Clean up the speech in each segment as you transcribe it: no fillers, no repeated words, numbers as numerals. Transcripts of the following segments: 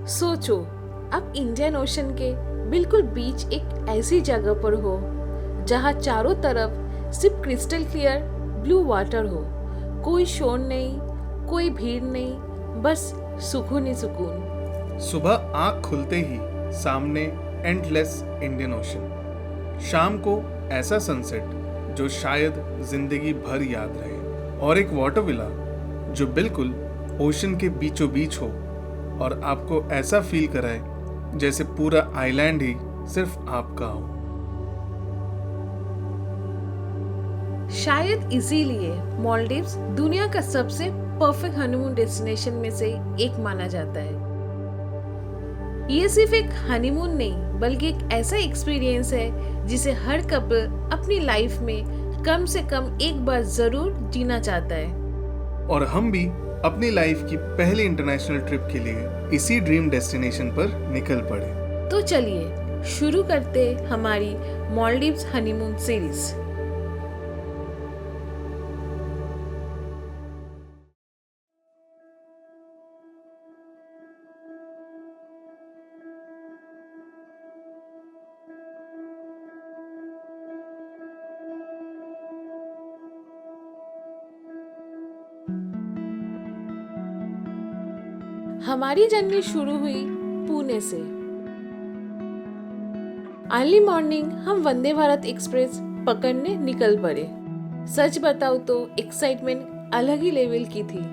सोचो, आप Indian ocean के बिल्कुल बीच एक ऐसी जगह पर हो जहाँ चारों तरफ सिर्फ क्रिस्टल क्लियर ब्लू वाटर हो, कोई शोर नहीं, कोई भीड़ नहीं, बस सुकून ही सुकून। सुबह आंख खुलते ही सामने एंडलेस इंडियन ओशन, शाम को ऐसा सनसेट जो शायद जिंदगी भर याद रहे, और एक वाटर विला जो बिल्कुल ओशन के बीचों बीच हो और आपको ऐसा फील कराए जैसे पूरा आइलैंड ही सिर्फ आपका हो। शायद इसीलिए मालदीव्स दुनिया का सबसे परफेक्ट हनीमून डेस्टिनेशन में से एक माना जाता है। ये सिर्फ एक हनीमून नहीं, बल्कि एक ऐसा एक्सपीरियंस है जिसे हर कपल अपनी लाइफ में कम से कम एक बार जरूर जीना चाहता है। और हम भी अपनी लाइफ की पहली इंटरनेशनल ट्रिप के लिए इसी ड्रीम डेस्टिनेशन पर निकल पड़े। तो चलिए शुरू करते हमारी मालदीव्स हनीमून सीरीज। हमारी जर्नी शुरू हुई पुणे से। अर्ली मॉर्निंग हम वंदे भारत एक्सप्रेस पकड़ने निकल पड़े। सच बताऊं तो एक्साइटमेंट अलग ही लेवल की थी।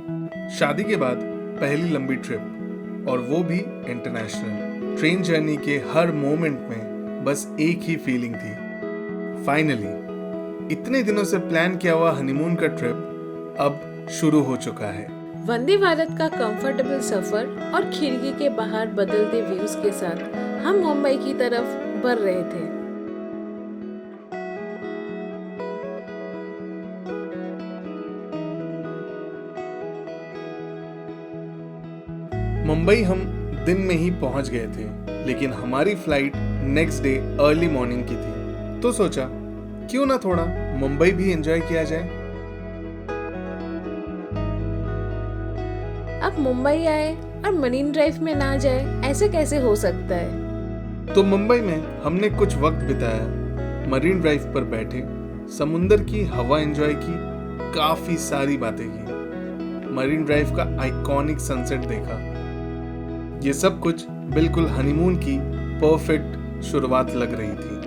शादी के बाद पहली लंबी ट्रिप, और वो भी इंटरनेशनल। ट्रेन जर्नी के हर मोमेंट में बस एक ही फीलिंग थी, फाइनली इतने दिनों से प्लान किया हुआ हनीमून का ट्रिप अब शुरू हो चुका है। वंदे भारत का कंफर्टेबल सफर और खिड़की के बाहर बदलते व्यूज के साथ हम मुंबई की तरफ बढ़ रहे थे। मुंबई हम दिन में ही पहुंच गए थे, लेकिन हमारी flight next day early morning की थी, तो सोचा क्यों ना थोड़ा मुंबई भी एंजॉय किया जाए। अब मुंबई आए और मरीन ड्राइव में ना जाए, ऐसे कैसे हो सकता है। तो मुंबई में हमने कुछ वक्त बिताया, मरीन ड्राइव पर बैठे, समुंदर की हवा एंजॉय की, काफी सारी बातें की, मरीन ड्राइव का आइकॉनिक सनसेट देखा। ये सब कुछ बिल्कुल हनीमून की परफेक्ट शुरुआत लग रही थी।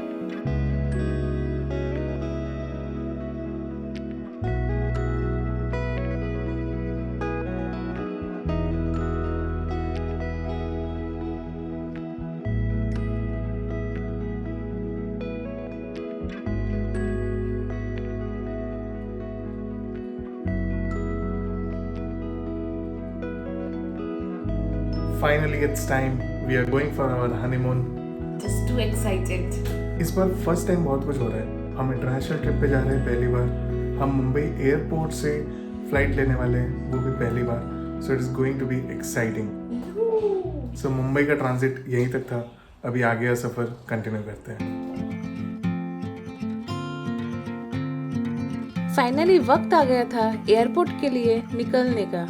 Finally, it's time. We are going for our honeymoon. Just too excited. इस बार फर्स्ट टाइम बहुत कुछ हो रहा है। हम इंटरनेशनल ट्रिप पे जा रहे हैं पहली बार। हम मुंबई एयरपोर्ट से फ्लाइट लेने वाले हैं, वो भी पहली बार। So it is going to be exciting. So Mumbai का ट्रांजिट यहीं तक था, अभी आगे का सफर कंटिन्यू करते हैं। फाइनली वक्त आ गया था एयरपोर्ट के लिए निकलने का।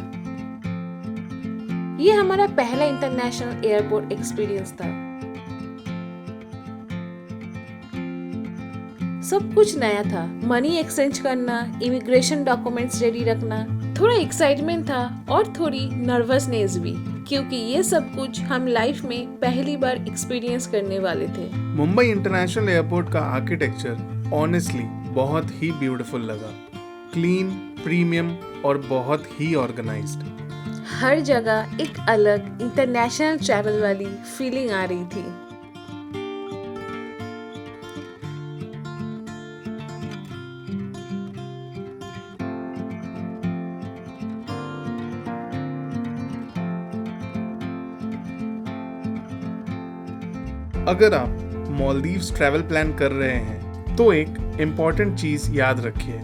ये हमारा पहला इंटरनेशनल एयरपोर्ट एक्सपीरियंस था। सब कुछ नया था, मनी एक्सचेंज करना, इमिग्रेशन डॉक्यूमेंट्स रेडी रखना, थोड़ा एक्साइटमेंट था और थोड़ी नर्वसनेस भी, क्योंकि ये सब कुछ हम लाइफ में पहली बार एक्सपीरियंस करने वाले थे। मुंबई इंटरनेशनल एयरपोर्ट का आर्किटेक्चर ऑनेस्टली बहुत ही ब्यूटीफुल लगा, क्लीन, प्रीमियम और बहुत ही ऑर्गेनाइज्ड। हर जगह एक अलग इंटरनेशनल ट्रैवल वाली फीलिंग आ रही थी। अगर आप मालदीव्स ट्रैवल प्लान कर रहे हैं तो एक इम्पॉर्टेंट चीज याद रखिए,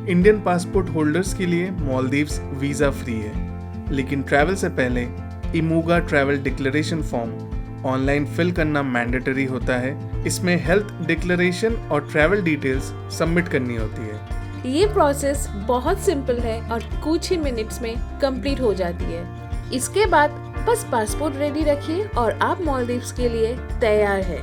इंडियन पासपोर्ट होल्डर्स के लिए मालदीव्स वीजा फ्री है, लेकिन ट्रैवल से पहले इमूगा travel declaration form online fill करना मैंडेटरी होता है। इसमें हेल्थ डिक्लेरेशन और ट्रैवल डिटेल्स सबमिट करनी होती है। ये प्रोसेस बहुत सिंपल है और कुछ ही मिनट्स में कंप्लीट हो जाती है। इसके बाद बस पासपोर्ट रेडी रखिए और आप मालदीव्स के लिए तैयार है।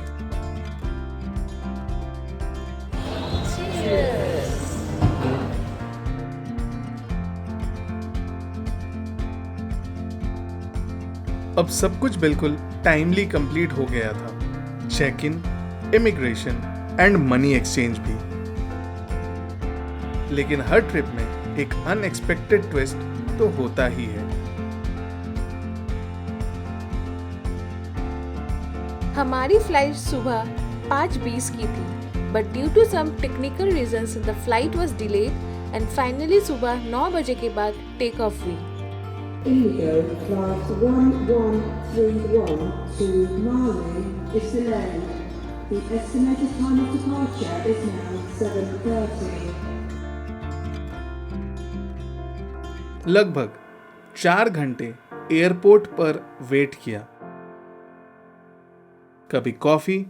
अब सब कुछ बिल्कुल टाइमली कंप्लीट हो गया था। Check in, immigration and money exchange भी। लेकिन हर ट्रिप में एक अनएक्सपेक्टेड ट्विस्ट तो होता ही है। हमारी फ्लाइट सुबह 5:20 की थी, but due to some technical reasons the flight was delayed and finally सुबह 9 बजे के बाद टेक ऑफ हुई। Indigo Class 1131 to Mali is delayed. The estimated time of departure is now 7:30. लगभग 4 घंटे एयरपोर्ट पर वेट किया। कभी कॉफी,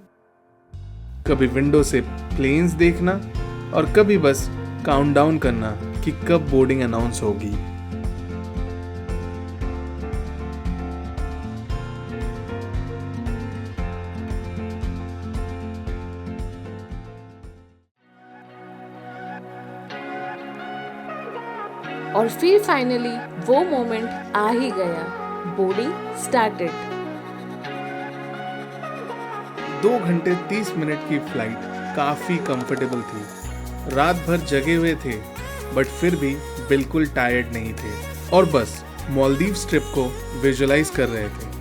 कभी विंडो से प्लेन्स देखना और कभी बस काउंटडाउन करना कि कब बोर्डिंग अनाउंस होगी। और फिर फाइनली वो मोमेंट आ ही गया। Boarding started. 2 घंटे 30 मिनट की फ्लाइट काफी कंफर्टेबल थी। रात भर जगे हुए थे, बट फिर भी बिल्कुल टायर्ड नहीं थे और बस मालदीव्स ट्रिप को विजुअलाइज कर रहे थे।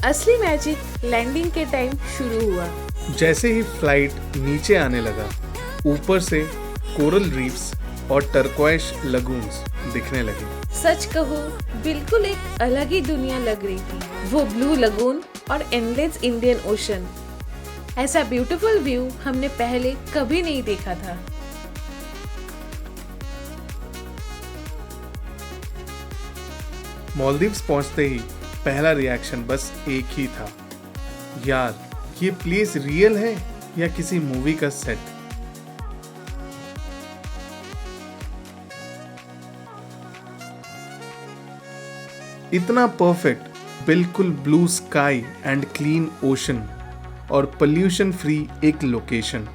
असली मैजिक लैंडिंग के टाइम शुरू हुआ। जैसे ही फ्लाइट नीचे आने लगा, ऊपर से कोरल रीफ्स और टर्क्वाइश लगून्स दिखने लगे। सच कहूँ बिल्कुल एक अलग ही दुनिया लग रही थी। वो ब्लू लगून और एंडलेस इंडियन ओशन, ऐसा ब्यूटीफुल व्यू हमने पहले कभी नहीं देखा था। मालदीव्स पहुंचते ही पहला रिएक्शन बस एक ही था, यार ये प्लेस रियल है या किसी मूवी का सेट। इतना परफेक्ट, बिल्कुल blue sky and clean ocean और पोल्यूशन फ्री एक लोकेशन।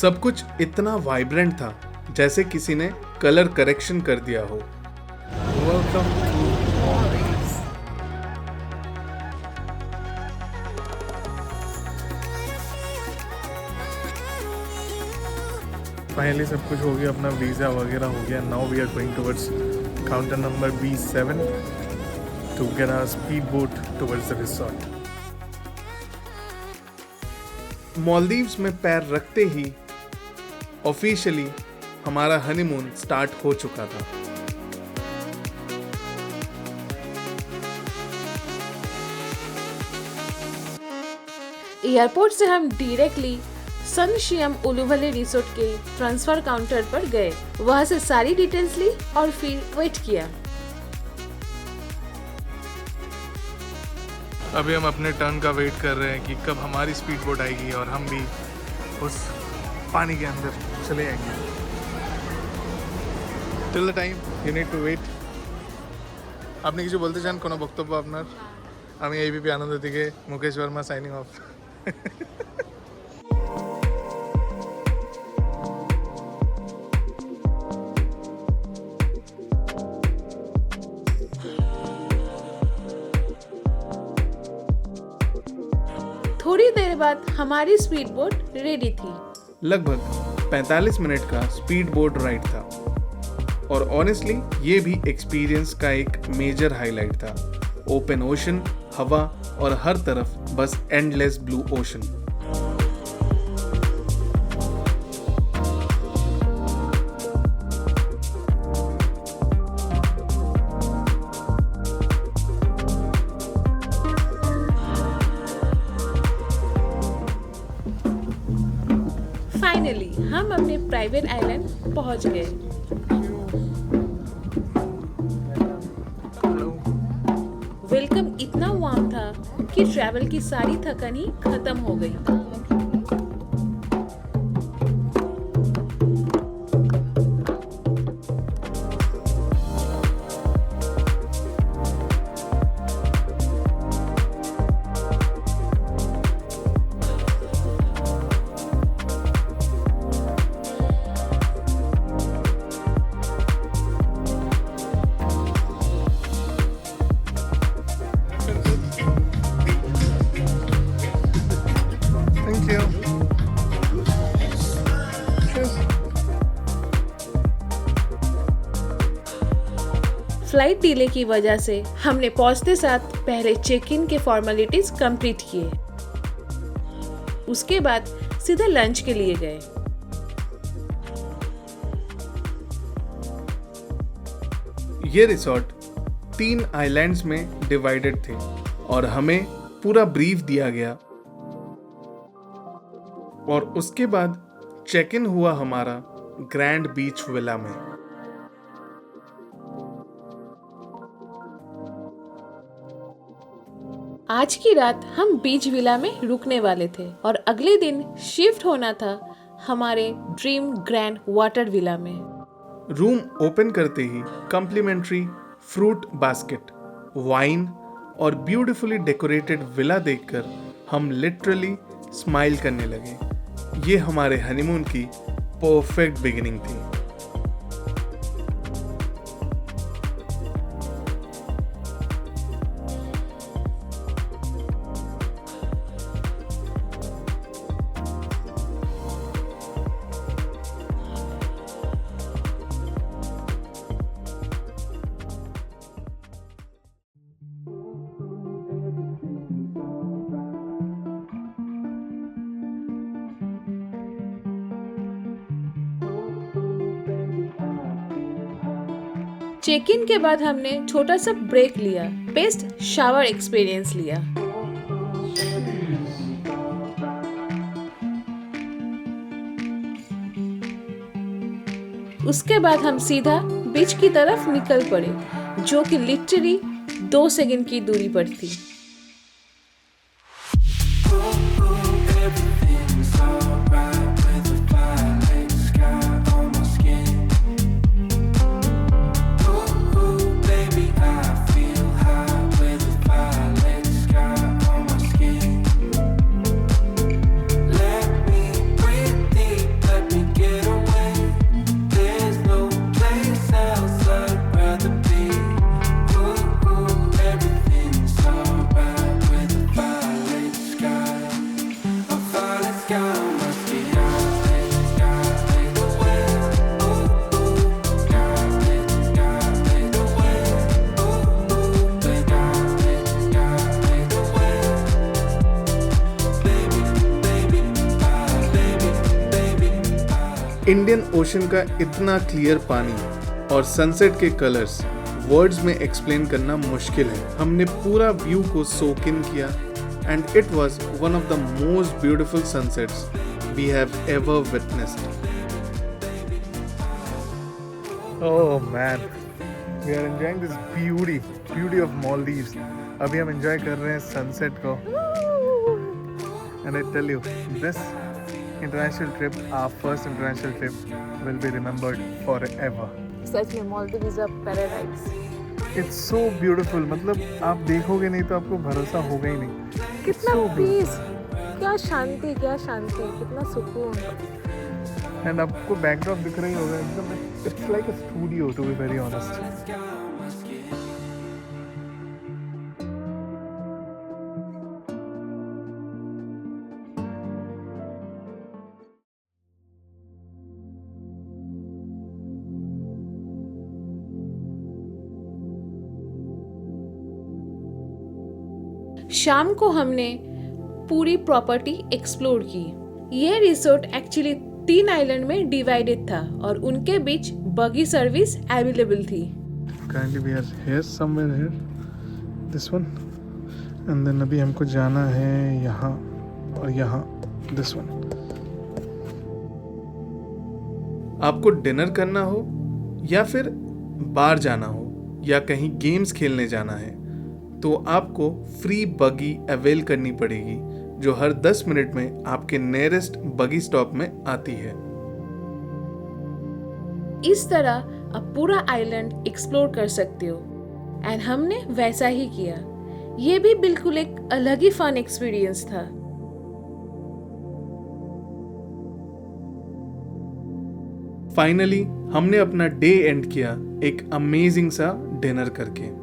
सब कुछ इतना वाइब्रेंट था जैसे किसी ने कलर करेक्शन कर दिया हो। Welcome to Maldives. फाइनली सब कुछ हो गया, अपना वीज़ा वगैरह हो गया। Now we are going towards counter number B7 to get our speed boat towards the resort. Maldives में पैर रखते ही ऑफिशियली हमारा हनीमून स्टार्ट हो चुका था। एयरपोर्ट से हम डायरेक्टली सनशियम उलुवले रिसोर्ट के ट्रांसफर काउंटर पर गए। वहां से सारी डिटेल्स ली और फिर वेट किया। अभी हम अपने टर्न का वेट कर रहे हैं कि कब हमारी स्पीड बोट आएगी और हम भी उस पानी के अंदर चले आएंगे। Till the time you need to wait. আপনি কিছু বলতে চান? কোনো বক্তব্য আপনার? আমি ABP আনন্দ থেকে মুকেশ বর্মা সাইনিং অফ। थोड़ी देर बाद हमारी स्पीड बोट रेडी थी। लगभग 45 मिनट का स्पीड बोट राइड था और ऑनेस्टली ये भी एक्सपीरियंस का एक मेजर हाईलाइट था। ओपन ओशन, हवा और हर तरफ बस एंडलेस ब्लू ओशन। फाइनली हम अपने प्राइवेट आइलैंड पहुंच गए। वेलकम इतना वार्म था कि ट्रैवल की सारी थकान ही खत्म हो गई। फ्लाइट डिले की वजह से हमने पहुंचते साथ पहले चेक इन के फॉर्मेलिटीज कंप्लीट किए। उसके बाद सीधा लंच के लिए गए। ये रिसोर्ट 3 आइलैंड्स में डिवाइडेड थे और हमें पूरा ब्रीफ दिया गया और उसके बाद चेक इन हुआ हमारा ग्रैंड बीच विला में। आज की रात हम बीच विला में रुकने वाले थे और अगले दिन शिफ्ट होना था हमारे ड्रीम ग्रैंड वाटर विला में। रूम ओपन करते ही कम्प्लीमेंट्री फ्रूट बास्केट, वाइन और ब्यूटीफुली डेकोरेटेड विला देखकर हम लिटरली स्माइल करने लगे। ये हमारे हनीमून की परफेक्ट बिगिनिंग थी। चेक इन के बाद हमने छोटा सा ब्रेक लिया, बेस्ट शावर एक्सपीरियंस लिया। उसके बाद हम सीधा बीच की तरफ निकल पड़े, जो कि लिटरली 2 सेकंड की दूरी पर थी। इंडियन ओशन का इतना क्लियर पानी और सनसेट के कलर्स वर्ड्स में एक्सप्लेन करना मुश्किल है। हमने पूरा व्यू को सोक इन किया and it was one of the most beautiful sunsets we have ever witnessed. Oh man, we are enjoying this beauty of Maldives. अभी हम enjoy कर रहे हैं sunset को। And I tell you, this international trip, our first international trip, will be remembered forever. सच में Maldives is a paradise. It's so beautiful. मतलब आप देखोगे नहीं तो आपको भरोसा होगा ही नहीं। कितना So beautiful. पीस, क्या शांति, कितना सुकून। एंड आपको बैकड्रॉप दिख रही होगा एकदम। It's like a studio to be very honest. शाम को हमने पूरी प्रॉपर्टी एक्सप्लोर की। यह रिसोर्ट एक्चुअली 3 आइलैंड में डिवाइडेड था और उनके बीच बगी सर्विस अवेलेबल थी। Currently we are here somewhere here, this one, and then अभी हमको जाना है यहाँ और यहाँ, this one. आपको डिनर करना हो या फिर बार जाना हो या कहीं गेम्स खेलने जाना है तो आपको फ्री बगी अवेल करनी पड़ेगी, जो हर 10 मिनट में आपके नियरेस्ट बगी स्टॉप में आती है। इस तरह आप पूरा आइलैंड एक्सप्लोर कर सकते हो एंड हमने वैसा ही किया। ये भी बिल्कुल एक अलग ही फन एक्सपीरियंस था। फाइनली हमने अपना डे एंड किया एक अमेजिंग सा डिनर करके।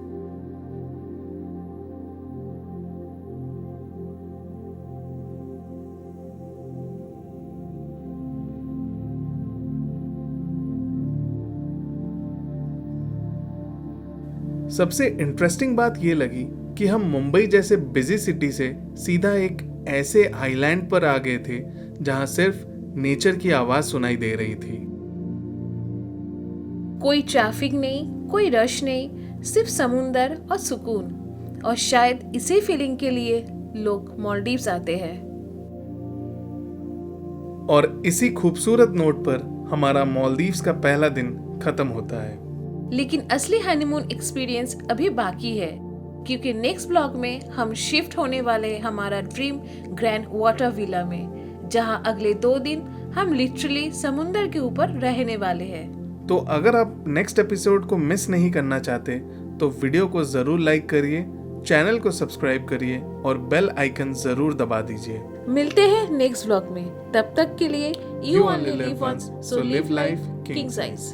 सबसे इंटरेस्टिंग बात ये लगी कि हम मुंबई जैसे बिजी सिटी से सीधा एक ऐसे आइलैंड पर आ गए थे जहां सिर्फ नेचर की आवाज सुनाई दे रही थी। कोई ट्रैफिक नहीं, कोई रश नहीं, सिर्फ समुंदर और सुकून। और शायद इसी फीलिंग के लिए लोग मालदीव्स आते हैं। और इसी खूबसूरत नोट पर हमारा मालदीव्स का पहला दिन खत्म होता है। लेकिन असली हनीमून एक्सपीरियंस अभी बाकी है, क्योंकि नेक्स्ट ब्लॉग में हम शिफ्ट होने वाले हैं हमारा ड्रीम ग्रैंड वाटर विला में, जहां अगले 2 दिन हम लिटरली समुंदर के ऊपर रहने वाले हैं। तो अगर आप नेक्स्ट एपिसोड को मिस नहीं करना चाहते तो वीडियो को जरूर लाइक करिए, चैनल को सब्सक्राइब करिए और बेल आइकन जरूर दबा दीजिए। मिलते हैं नेक्स्ट ब्लॉग में, तब तक के लिए You only live once, so live life king king size।